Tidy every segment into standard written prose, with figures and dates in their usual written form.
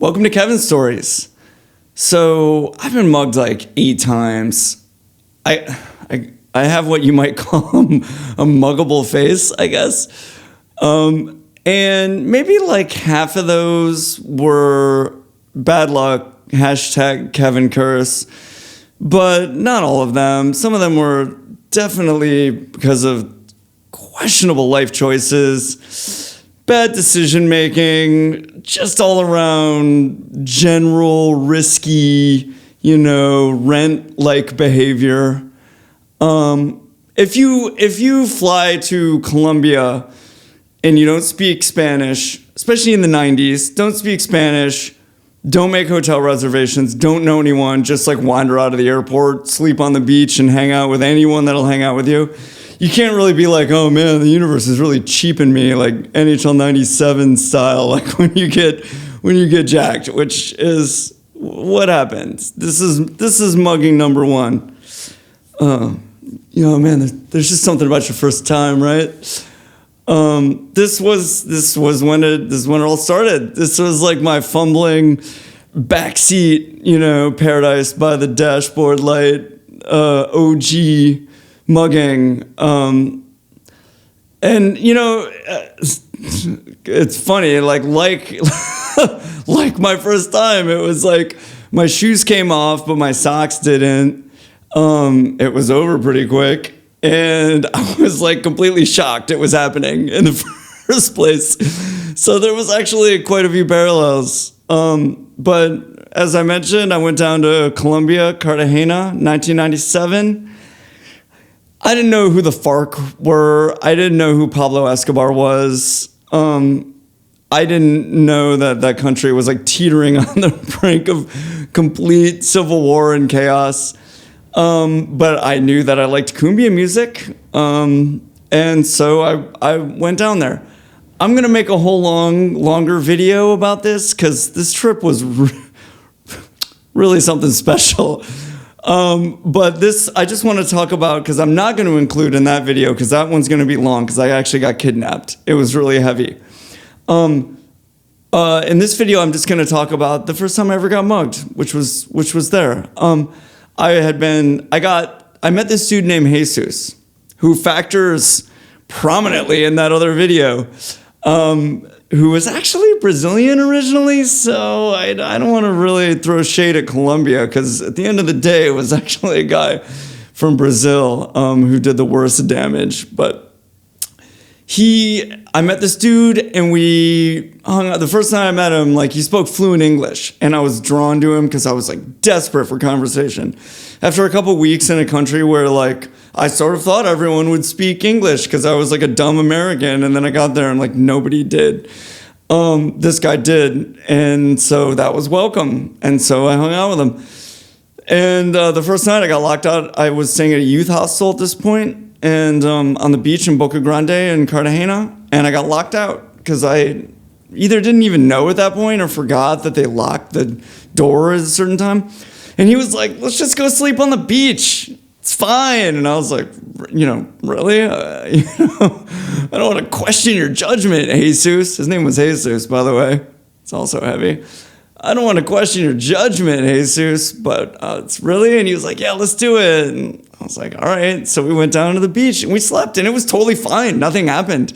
Welcome to Kevin's Stories. So I've been mugged like 8 times. I have what you might call a muggable face, I guess. And maybe like half of those were bad luck, hashtag Kevin curse, but not all of them. Some of them were definitely because of questionable life choices, bad decision making, just all around general risky, rent-like behavior. If you fly to Colombia and you don't speak Spanish, especially in the 90s, don't speak Spanish, don't make hotel reservations, don't know anyone, just like wander out of the airport, sleep on the beach and hang out with anyone that'll hang out with you. You can't really be like, oh man, the universe is really cheaping me, like NHL 97 style, like when you get jacked, which is what happens. This is mugging number 1. Man, there's just something about your first time, right? This was when it all started. This was like my fumbling backseat, paradise by the dashboard light, OG mugging. It's funny, like my first time, it was like my shoes came off, but my socks didn't. It was over pretty quick, and I was like completely shocked it was happening in the first place. So there was actually quite a few parallels. But as I mentioned, I went down to Colombia, Cartegena, 1997. I didn't know who the FARC were. I didn't know who Pablo Escobar was. I didn't know that country was like teetering on the brink of complete civil war and chaos. But I knew that I liked cumbia music. And so I went down there. I'm going to make a whole longer video about this because this trip was really something special. But this, I just want to talk about, because I'm not going to include in that video, because that one's going to be long, because I actually got kidnapped. It was really heavy. In this video, I'm just going to talk about the first time I ever got mugged, which was there. I met this dude named Jesus, who factors prominently in that other video, who was actually Brazilian originally, so I don't want to really throw shade at Colombia, because at the end of the day, it was actually a guy from Brazil who did the worst damage. But I met this dude, and we hung out. The first time I met him, like, he spoke fluent English, and I was drawn to him because I was like desperate for conversation. After a couple weeks in a country where like I sort of thought everyone would speak English because I was like a dumb American, and then I got there and like nobody did. This guy did, and so that was welcome, and so I hung out with him. And the first night I got locked out. I was staying at a youth hostel at this point, and on the beach in Boca Grande in Cartagena, and I got locked out because I either didn't even know at that point or forgot that they locked the door at a certain time. And he was like, let's just go sleep on the beach. It's fine. And I was like, really? I don't want to question your judgment, Jesus. His name was Jesus, by the way. It's also heavy. I don't want to question your judgment, Jesus, but it's really? And he was like, yeah, let's do it. And I was like, all right. So we went down to the beach and we slept, and it was totally fine. Nothing happened.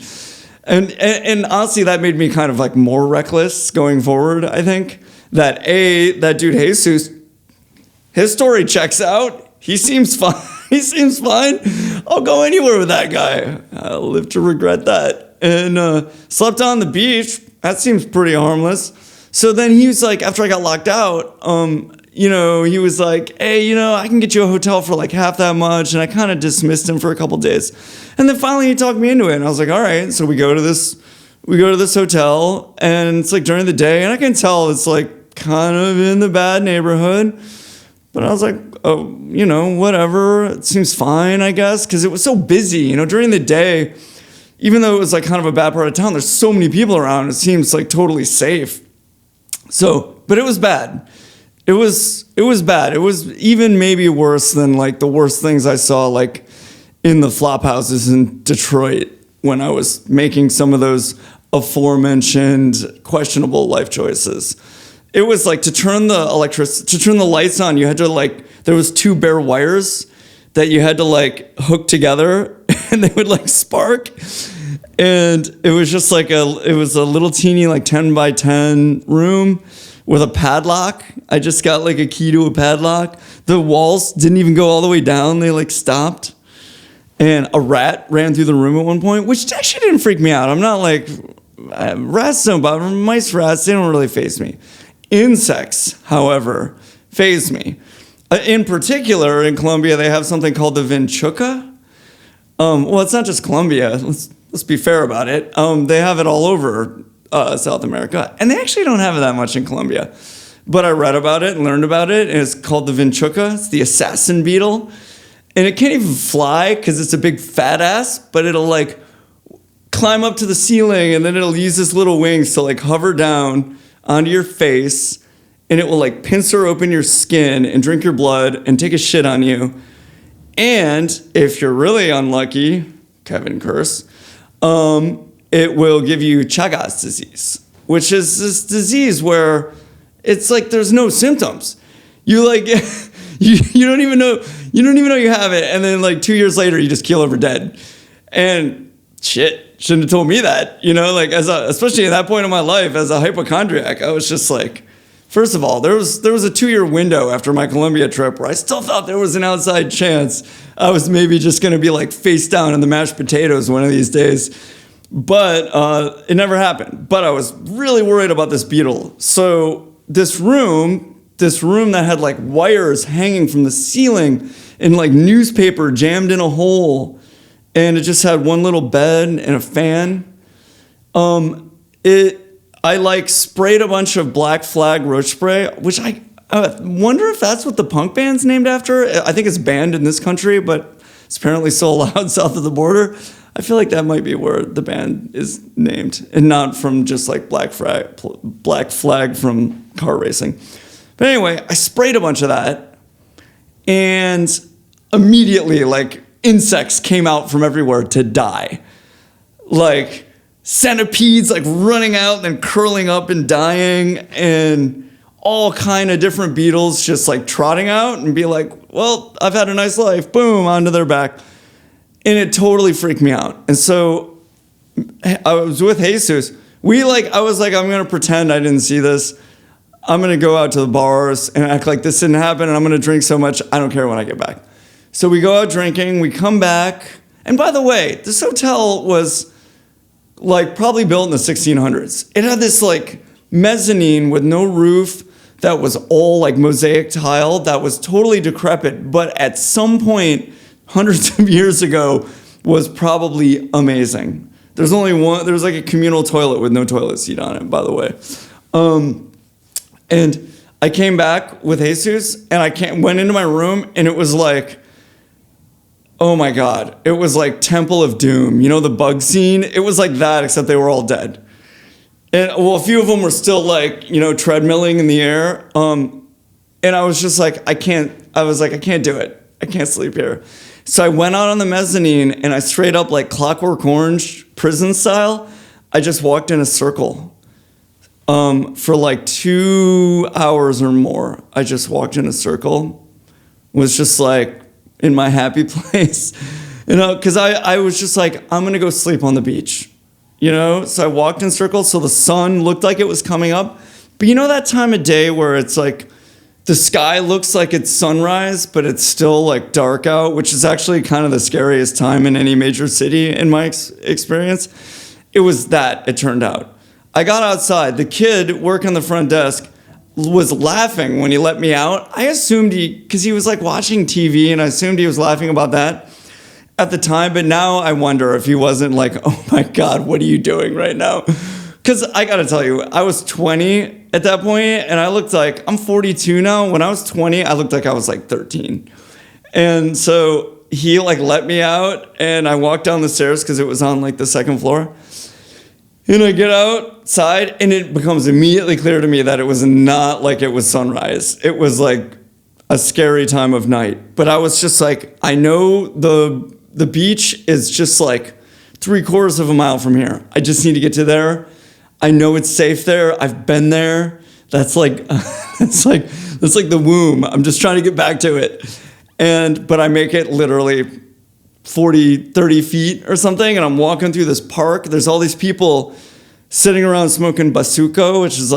And honestly, that made me kind of like more reckless going forward, I think. That dude Jesus, his story checks out. He seems fine. I'll go anywhere with that guy. I'll live to regret that. And slept on the beach. That seems pretty harmless. So then he was like, after I got locked out, he was like, hey, I can get you a hotel for like half that much. And I kind of dismissed him for a couple days. And then finally he talked me into it. And I was like, all right. So we go to this hotel, and it's like during the day, and I can tell it's like kind of in the bad neighborhood. But I was like, oh, whatever. It seems fine, I guess. Because it was so busy, during the day, even though it was like kind of a bad part of town, there's so many people around. It seems like totally safe. So, but it was bad. It was bad. It was even maybe worse than like the worst things I saw like in the flop houses in Detroit when I was making some of those aforementioned questionable life choices. it was like to turn the lights on, you had to like, there was two bare wires that you had to like hook together and they would like spark. And it was just like it was a little teeny like 10 by 10 room with a padlock. I just got like a key to a padlock. The walls didn't even go all the way down. They like stopped. And a rat ran through the room at one point, which actually didn't freak me out. I'm not like, rats don't bother me. Mice, rats, they don't really faze me. Insects, however, faze me. In particular, in Colombia, they have something called the vinchuca. Well, it's not just Colombia. Let's be fair about it. They have it all over South America, and they actually don't have it that much in Colombia. But I read about it and learned about it, and it's called the vinchuca. It's the assassin beetle, and it can't even fly because it's a big fat ass, but it'll like climb up to the ceiling, and then it'll use its little wings to like hover down onto your face, and it will like pincer open your skin and drink your blood and take a shit on you. And if you're really unlucky, Kevin Curse, it will give you Chagas disease, which is this disease where it's like there's no symptoms. You like you don't even know you have it, and then like 2 years later you just keel over dead. And shit, shouldn't have told me that. Like especially at that point in my life as a hypochondriac, I was just like, first of all, there was a 2-year window after my Colombia trip where I still thought there was an outside chance I was maybe just going to be like face down in the mashed potatoes one of these days. But it never happened. But I was really worried about this beetle. So this room that had like wires hanging from the ceiling and like newspaper jammed in a hole, and it just had one little bed and a fan. I like sprayed a bunch of Black Flag roach spray, which I wonder if that's what the punk band's named after. I think it's banned in this country, but it's apparently still allowed south of the border. I feel like that might be where the band is named, and not from just like Black Flag from car racing. But anyway, I sprayed a bunch of that, and immediately like insects came out from everywhere to die. Like centipedes like running out and curling up and dying, and all kind of different beetles just like trotting out and be like, well, I've had a nice life, boom, onto their back. And it totally freaked me out. And so I was with Jesus. I was like, I'm going to pretend I didn't see this. I'm going to go out to the bars and act like this didn't happen, and I'm going to drink so much, I don't care when I get back. So we go out drinking, we come back. And by the way, this hotel was like probably built in the 1600s. It had this like mezzanine with no roof that was all like mosaic tile that was totally decrepit, but at some point hundreds of years ago was probably amazing. There's only one, there's like a communal toilet with no toilet seat on it, by the way. And I came back with Jesus, and went into my room, and it was like, oh my God, it was like Temple of Doom. The bug scene? It was like that, except they were all dead. And well, a few of them were still like, treadmilling in the air. And I was just like, I can't do it. I can't sleep here. So I went out on the mezzanine, and I straight up like Clockwork Orange prison style, I just walked in a circle. For like 2 hours or more, I just walked in a circle, was just like in my happy place, because I was just like, I'm going to go sleep on the beach, So I walked in circles, so the sun looked like it was coming up. But that time of day where it's like, the sky looks like it's sunrise, but it's still like dark out, which is actually kind of the scariest time in any major city in my experience. It was that, it turned out. I got outside. The kid working the front desk was laughing when he let me out. I assumed because he was like watching TV, and I assumed he was laughing about that at the time. But now I wonder if he wasn't like, oh my God, what are you doing right now? Because I got to tell you, I was 20 at that point, and I looked like, I'm 42 now. When I was 20, I looked like I was like 13. And so he like let me out, and I walked down the stairs because it was on like the second floor. And I get outside, and it becomes immediately clear to me that it was not like it was sunrise. It was like a scary time of night. But I was just like, I know the beach is just like 3/4 of a mile from here. I just need to get to there. I know it's safe there. I've been there. That's like, that's like the womb. I'm just trying to get back to it. But I make it literally 40, 30 feet or something. And I'm walking through this park. There's all these people sitting around smoking Basuco, which is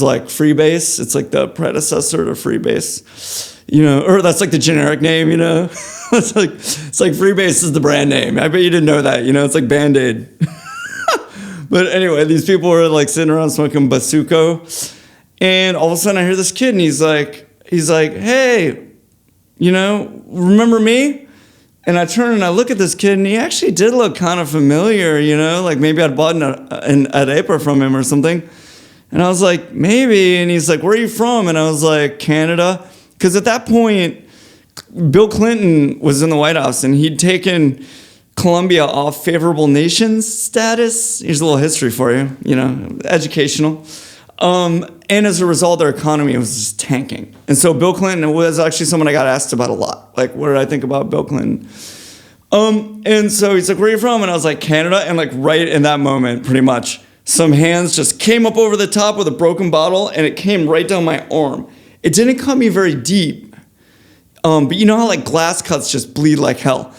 like Freebase. It's like the predecessor to Freebase, or that's like the generic name, it's like Freebase is the brand name. I bet you didn't know that, it's like Band-Aid. But anyway, these people were like sitting around smoking Basuco, and all of a sudden I hear this kid, and he's like, hey, remember me? And I turn and I look at this kid, and he actually did look kind of familiar, like maybe I'd bought an arepa from him or something. And I was like, maybe. And he's like, where are you from? And I was like, Canada. Because at that point, Bill Clinton was in the White House, and he'd taken Colombia off favorable nations status. Here's a little history for you, educational. And as a result, their economy was just tanking. And so Bill Clinton was actually someone I got asked about a lot. Like, what did I think about Bill Clinton? And so he's like, where are you from? And I was like, Canada. And like right in that moment, pretty much, some hands just came up over the top with a broken bottle, and it came right down my arm. It didn't cut me very deep. But you know how like glass cuts just bleed like hell?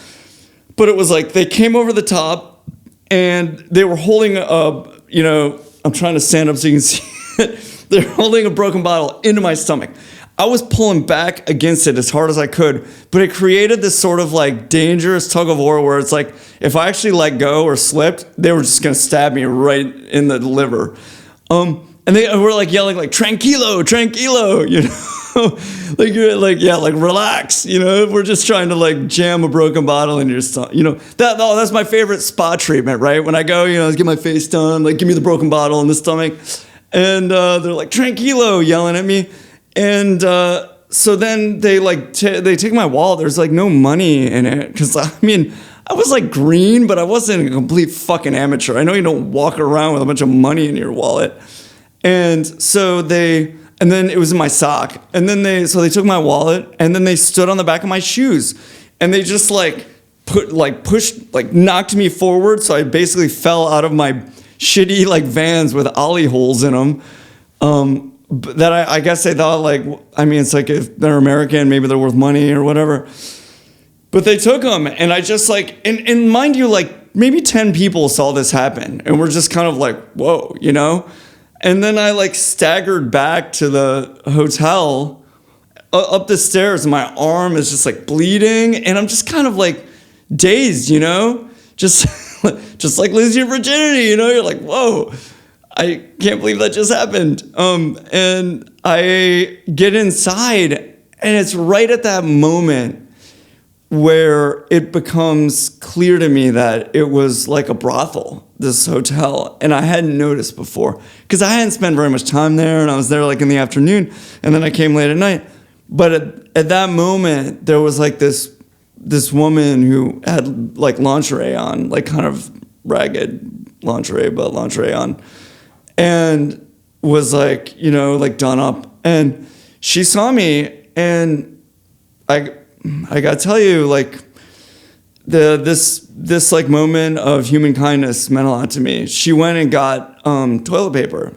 But it was like they came over the top, and they were holding I'm trying to stand up so you can see it. They're holding a broken bottle into my stomach. I was pulling back against it as hard as I could, but it created this sort of like dangerous tug of war where it's like, if I actually let go or slipped, they were just gonna stab me right in the liver. And they were like yelling like, tranquilo, tranquilo, like relax, we're just trying to like jam a broken bottle in your stomach, that's my favorite spa treatment, right? When I go, let's get my face done, like give me the broken bottle in the stomach. And they're like, tranquilo, yelling at me. And so then they they take my wallet. There's like no money in it. Cause I was like green, but I wasn't a complete fucking amateur. I know you don't walk around with a bunch of money in your wallet. And then it was in my sock. And then they took my wallet, and then they stood on the back of my shoes, and they just knocked me forward. So I basically fell out of my shitty like Vans with ollie holes in them. That I guess they thought it's like if they're American, maybe they're worth money or whatever. But they took them, and I just and mind you, like maybe 10 people saw this happen, and we're just kind of like, whoa, And then I staggered back to the hotel up the stairs, and my arm is just bleeding, and I'm just kind of dazed, just like losing your virginity, you're like, whoa, I can't believe that just happened. And I get inside, and it's right at that moment where it becomes clear to me that it was like a brothel, this hotel, and I hadn't noticed before because I hadn't spent very much time there, and I was there in the afternoon, and then I came late at night. But at that moment, there was this woman who had lingerie on, kind of ragged lingerie, but lingerie on, and was done up, and she saw me, and I gotta tell you, this moment of human kindness meant a lot to me. She went and got toilet paper,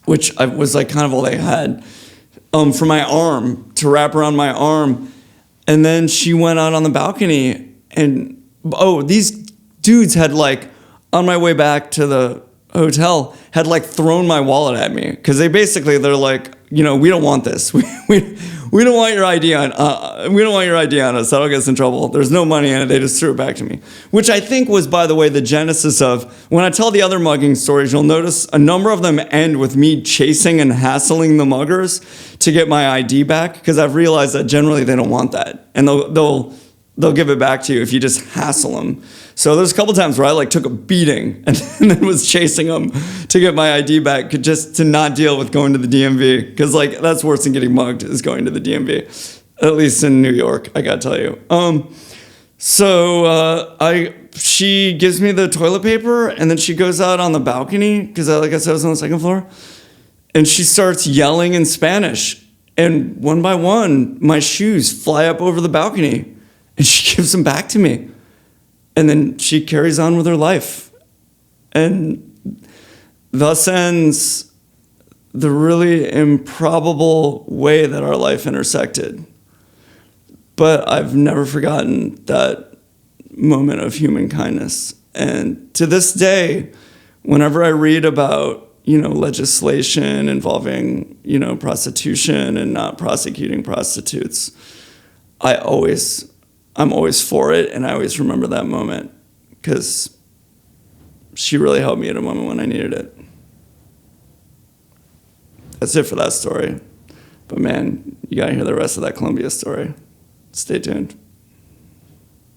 which was kind of all they had, for my arm, to wrap around my arm. And then she went out on the balcony, and these dudes had on my way back to the hotel had thrown my wallet at me, because they're like, we don't want this. We don't want your ID on. We don't want your ID on us. That'll get us in trouble. There's no money in it. They just threw it back to me, which I think was, by the way, the genesis of when I tell the other mugging stories. You'll notice a number of them end with me chasing and hassling the muggers to get my ID back, because I've realized that generally they don't want that, and they'll give it back to you if you just hassle them. So there's a couple times where I took a beating and then was chasing them to get my ID back, just to not deal with going to the DMV, because that's worse than getting mugged, is going to the DMV, at least in New York, I gotta tell you. She gives me the toilet paper, and then she goes out on the balcony, because like I said, I was on the second floor, and she starts yelling in Spanish, and one by one my shoes fly up over the balcony, and she gives them back to me. And then she carries on with her life. And thus ends the really improbable way that our life intersected. But I've never forgotten that moment of human kindness. And to this day, whenever I read about, legislation involving, prostitution and not prosecuting prostitutes, I'm always for it, and I always remember that moment because she really helped me at a moment when I needed it. That's it for that story. But man, you gotta hear the rest of that Colombia story. Stay tuned.